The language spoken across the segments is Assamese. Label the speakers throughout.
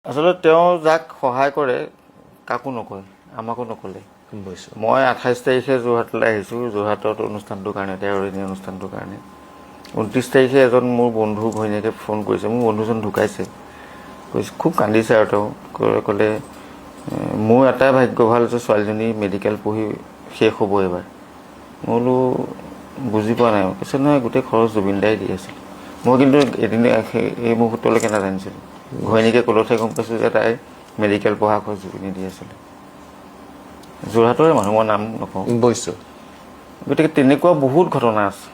Speaker 1: আচলতে তেওঁ যাক সহায় কৰে কাকো নকয়, আমাকো নকলে। মই 28 তাৰিখে যোৰহাটলৈ আহিছোঁ, যোৰহাটত অনুষ্ঠানটোৰ কাৰণে, 13 দিনীয়া অনুষ্ঠানটোৰ কাৰণে। 29 তাৰিখে এজন মোৰ বন্ধু ঘৈণীয়েকে ফোন কৰিছে, মোৰ বন্ধুজন ঢুকাইছে, কৈছে, খুব কান্দিছে আৰু তেওঁ ক'লে মোৰ এটাই ভাগ্য ভাল যে ছোৱালীজনী মেডিকেল পঢ়ি শেষ হ'ব এবাৰ। মই বোলো বুজি পোৱা নাই। কৈছে নহয়, গোটেই খৰচ জুবিন দাই দি আছিল। মই কিন্তু এদিন এই মুহূৰ্তলৈকে নাজানিছিলোঁ। ঘৈণীয়েকে ক'লতহে গম পাইছোঁ যে তাই মেডিকেল পঢ়া খৰচ জুবিনে দি আছিলে। যোৰহাটৰে মানুহ, মই নাম নকওঁ। গতিকে তেনেকুৱা বহুত ঘটনা আছে।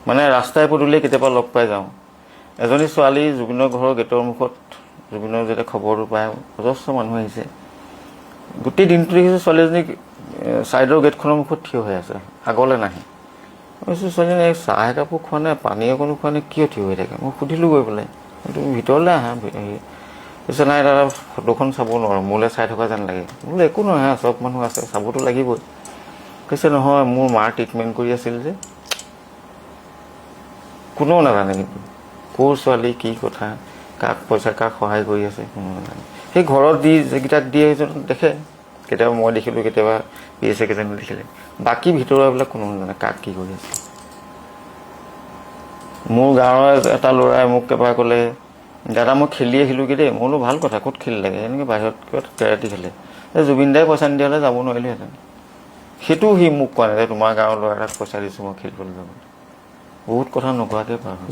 Speaker 1: মানে ৰাস্তাই পদূলিয়ে কেতিয়াবা লগ পাই যাওঁ। এজনী ছোৱালী জুবিনৰ ঘৰৰ গেটৰ মুখত, জুবিনৰ যেতিয়া খবৰটো পায়, যথেষ্ট মানুহ আহিছে। গোটেই দিনটো দেখিছোঁ ছোৱালীজনীক ছাইডৰ গেটখনৰ মুখত থিয় হৈ আছে, আগলৈ নাহে। মই কৈছোঁ, ছোৱালীজনী চাহ একাপো খোৱা নাই, পানী অকণো খোৱা নাই, কিয় থিয় হৈ থাকে? মই সুধিলোঁ গৈ পেলাই, তুমি ভিতৰলৈ আহা। কৈছে নাই দাদা, ফটোখন চাব নোৱাৰোঁ, মোলৈ চাই থকা যেন লাগে। বোলো একো নহয়, চব মানুহ আছে, চাবতো লাগিবই। কৈছে নহয়, মোৰ মাৰ ট্ৰিটমেণ্ট কৰি আছিল যে। কোনেও নাজানে কিন্তু ক'ৰ ছোৱালী, কি কথা, কাক পইচা, কাক সহায় কৰি আছে, কোনো নাজানে। সেই ঘৰত দি যিকেইটাক দিয়ে সেইজন দেখে, কেতিয়াবা মই দেখিলোঁ, কেতিয়াবা PA ছেক্ৰেটাৰীয়ে দেখিলে। বাকী ভিতৰুৱাবিলাক কোনো নাজানে কাক কি কৰি আছে। মোৰ গাঁৱৰ এটা ল'ৰাই মোক এবাৰ ক'লে, দাদা মই খেলি আহিলোঁগৈ দেই। মই বোলো ভাল কথা, ক'ত খেলি লাগে? এনেকৈ বাহিৰত কিবা কেৰাটী খেলে। জুবিন দাই পইচা নিদিয়া হ'লে যাব নোৱাৰিলোহেঁতেন। সেইটোও সি মোক কোৱা নাই যে তোমাৰ গাঁৱৰ ল'ৰা এটাক পইচা দিছোঁ মই খেলিবলৈ যাবলৈ। বহুত কথা নোকোৱাকৈ পাৰ হয়।